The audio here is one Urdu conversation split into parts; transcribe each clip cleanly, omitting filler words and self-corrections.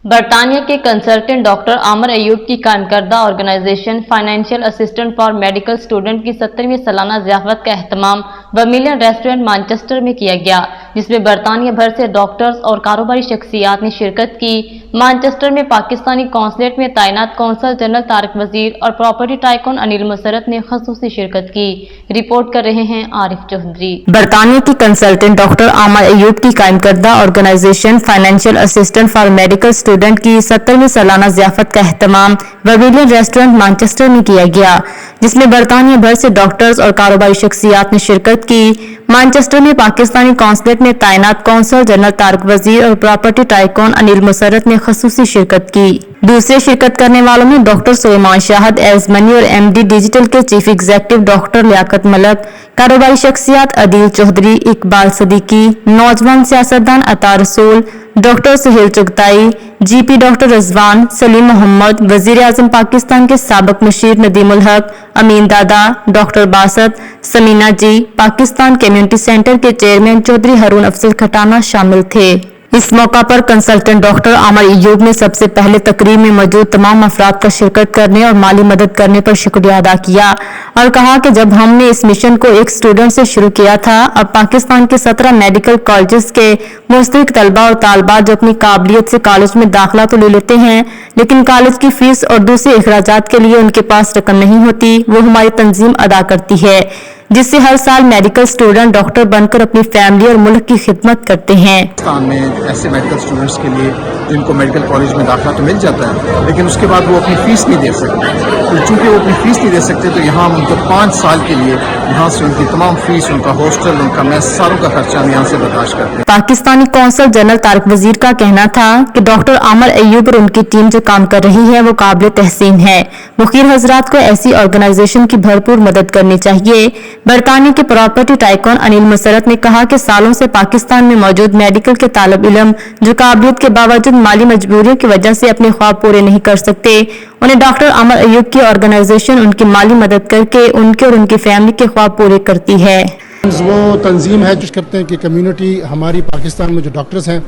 برطانیہ کے کنسلٹنٹ ڈاکٹر عامر ایوب کی قائم کردہ organisation financial assistant for medical student کی 70ویں سالانہ ضیافت کا اہتمام ورمیلین ریسٹورنٹ مانچسٹر میں کیا گیا، جس میں برطانیہ بھر سے ڈاکٹرز اور کاروباری شخصیات نے شرکت کی۔ مانچسٹر میں پاکستانی قونصلیٹ میں تعینات قونصل جنرل طارق وزیر اور پراپرٹی ٹائکون انیل مسرت نے خصوصی شرکت کی۔ رپورٹ کر رہے ہیں عارف چودھری۔ برطانیہ کی کنسلٹنٹ ڈاکٹر عامر ایوب کی قائم کردہ organisation financial assistant for medical student کی 70ویں سالانہ ضیافت کا اہتمام ورمیلین ریسٹورنٹ مانچسٹر میں کیا گیا، جس میں برطانیہ بھر سے ڈاکٹرز اور کاروباری شخصیات نے شرکت کی۔ مانچسٹر میں پاکستانی قونصلیٹ میں تعینات قونصل جنرل طارق وزیر اور پراپرٹی ٹائکون انیل مسرت نے خصوصی شرکت کی۔ دوسرے شرکت کرنے والوں میں ڈاکٹر سلیمان شاہد ایز منی اور ایم ڈی ڈیجیٹل کے چیف ایگزیکٹو ڈاکٹر لیاقت ملک، کاروباری شخصیات عدیل چودھری، اقبال صدیقی، نوجوان سیاستدان عطا رسول، ڈاکٹر سہیل چغتائی، جی پی ڈاکٹر رضوان، سلیم محمد، وزیر اعظم پاکستان کے سابق مشیر ندیم الحق، امین دادا، ڈاکٹر باسط، سمینہ جی، پاکستان کمیونٹی سینٹر کے چیئرمین چودھری ہارون افضل کھٹانہ شامل تھے۔ اس موقع پر کنسلٹنٹ ڈاکٹر عامر ایوب نے سب سے پہلے تقریب میں موجود تمام افراد کا شرکت کرنے اور مالی مدد کرنے پر شکریہ ادا کیا اور کہا کہ جب ہم نے اس مشن کو ایک اسٹوڈنٹ سے شروع کیا تھا، اب پاکستان کے 17 میڈیکل کالجز کے مستحق طلباء اور طالبات جو اپنی قابلیت سے کالج میں داخلہ تو لے لیتے ہیں، لیکن کالج کی فیس اور دوسرے اخراجات کے لیے ان کے پاس رقم نہیں ہوتی، وہ ہماری تنظیم ادا کرتی ہے، جس سے ہر سال میڈیکل اسٹوڈنٹ ڈاکٹر بن کر اپنی فیملی اور ملک کی خدمت کرتے ہیں۔ پاکستان میں ایسے میڈیکل اسٹوڈنٹس کے لیے جن کو میڈیکل کالج میں داخلہ تو مل جاتا ہے، لیکن اس کے بعد وہ اپنی فیس نہیں دے سکتے، تو چونکہ وہ اپنی فیس نہیں دے سکتے تو یہاں ہم ان کو 5 سال کے لیے یہاں سے ان کی تمام فیس، ان کا ہاسٹل، ان کا میس، ساروں کا خرچہ ہم یہاں سے برداشت کرتے ہیں۔ پاکستانی قونصل جنرل طارق وزیر کا کہنا تھا کہ ڈاکٹر عامر ایوب اور ان کی ٹیم جو کام کر رہی ہے وہ قابل تحسین ہے۔ مخیر حضرات کو ایسی آرگنائزیشن کی بھرپور مدد کرنی چاہیے۔ برطانیہ کے پراپرٹی ٹائکون انیل مسرت نے کہا کہ سالوں سے پاکستان میں موجود میڈیکل کے طالب علم جو قابلیت کے باوجود مالی مجبوریوں کی وجہ سے اپنے خواب پورے نہیں کر سکتے، انہیں ڈاکٹر عامر ایوب کی آرگنائزیشن ان کی مالی مدد کر کے ان کے اور ان کی فیملی کے خواب پورے کرتی ہے۔ وہ تنظیم ہے جو کرتے ہیں کہ کمیونٹی ہماری پاکستان میں جو ڈاکٹرز ہیں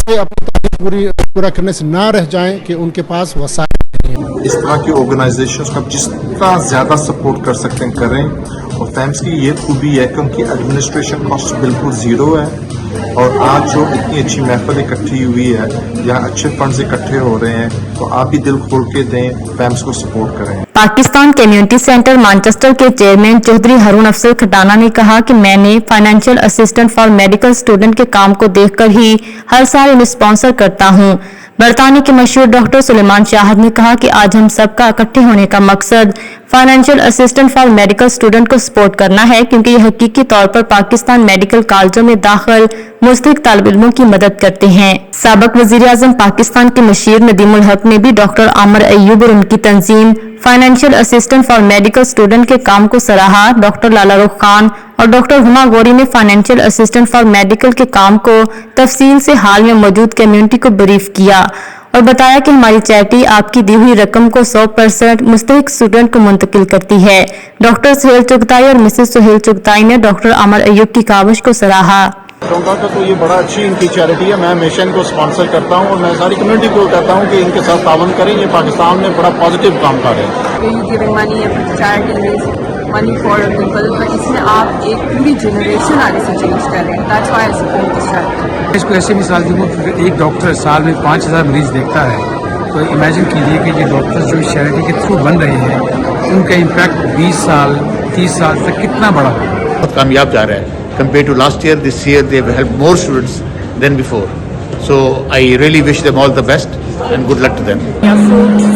وہ اپنی تعلیم پورا کرنے سے نہ رہ جائیں کہ ان کے پاس وسائل نہیں ہیں۔ اس طرح کی آرگنائزیشنز کا جتنا زیادہ سپورٹ کر سکتے ہیں کریں، اور فیمس کی یہ خوبی ہے کہ ان کی ایڈمنسٹریشن کاسٹ بالکل زیرو ہے، اور آج جو اتنی اچھی محفل اکٹھی ہوئی ہے، یہاں اچھے فنڈز اکٹھے ہو رہے ہیں، تو آپ بھی دل کھول کے دیں، فیمس کو سپورٹ کریں۔ پاکستان کمیونٹی سینٹر مانچسٹر کے چیئرمین چودھری ہارون افضل کھٹانہ نے کہا کہ میں نے financial assistant for medical student کے کام کو دیکھ کر ہی ہر سال انہیں اسپانسر کرتا ہوں۔ برطانیہ کے مشہور ڈاکٹر سلیمان شاہد نے کہا کہ آج ہم سب کا اکٹھے ہونے کا مقصد financial assistant for medical student کو سپورٹ کرنا ہے، کیونکہ یہ حقیقی طور پر پاکستان میڈیکل کالجوں میں داخل مستحق طالب علموں کی مدد کرتے ہیں۔ سابق وزیر اعظم پاکستان کے مشیر ندیم الحق نے بھی ڈاکٹر عامر ایوب اور ان کی تنظیم financial assistant for medical student کے کام کو سراہا۔ ڈاکٹر لالا رخ خان اور ڈاکٹر ہما غوری نے فائنینشیل اسسٹنٹ فار میڈیکل کے کام کو تفصیل سے حال میں موجود کمیونٹی کو بریف کیا اور بتایا کہ ہماری چیریٹی آپ کی دی ہوئی رقم کو 100% مستحق اسٹوڈنٹ کو منتقل کرتی ہے۔ ڈاکٹر سہیل چغتائی اور مسز سہیل چغتائی نے ڈاکٹر عامر ایوب کی کاوش کو سراہا۔ ٹونگا کا تو یہ بڑا اچھی ان کی چیریٹی ہے، میں ہمیشہ ان کو اسپانسر کرتا ہوں اور میں ساری کمیونٹی کو کہتا ہوں کہ ان کے ساتھ تعاون کریں، یہ پاکستان میں بڑا پازیٹیو کام کر رہے ہیں۔ money for people, but اس میں آپ ایک پوری جنریشن آگے سے چینج کر رہے ہیں۔ That's why I support this charity۔ اس کو ایسے مثال دوں کہ ایک ڈاکٹر سال میں 5000 مریض دیکھتا ہے، تو امیجن کیجیے کہ یہ ڈاکٹر جو چیریٹی کے تھرو بن رہے ہیں ان کا امپیکٹ 20 سال 30 سال تک کتنا بڑا ہو۔ بہت کامیاب جا رہا ہے compared to last year. This year they have helped more students than before, so I really wish them all the best and good luck to them.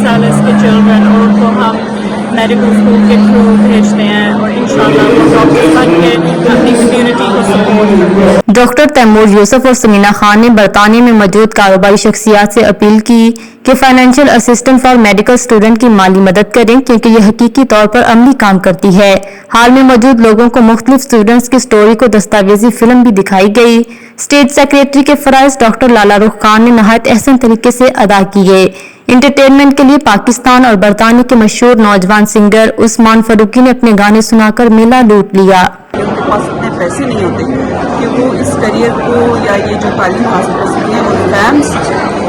سالس کے چلڈرن اور ان کو ہم میڈیکل اسکول کے تھرو بھیجتے ہیں اور انشاءاللہ وہ ڈاکٹر بن کے اپنی کمیونٹی کو سپورٹ کرتے ہیں۔ ڈاکٹر تیمور یوسف اور سمینہ خان نے برطانیہ میں موجود کاروباری شخصیات سے اپیل کی کہ financial assistant for medical student کی مالی مدد کریں، کیونکہ یہ حقیقی طور پر عملی کام کرتی ہے۔ حال میں موجود لوگوں کو مختلف اسٹوڈنٹس کی سٹوری کو دستاویزی فلم بھی دکھائی گئی۔ اسٹیٹ سیکریٹری کے فرائض ڈاکٹر لالا رخ خان نے نہایت احسن طریقے سے ادا کیے۔ انٹرٹینمنٹ کے لیے پاکستان اور برطانیہ کے مشہور نوجوان سنگر عثمان فاروقی نے اپنے گانے سنا کر میلہ لوٹ لیا۔ ان کے پاس اتنے پیسے نہیں ہوتے کہ وہ اس کریئر کو یا یہ جو تعلیم حاصل کر سکتے ہیں، وہ فیمس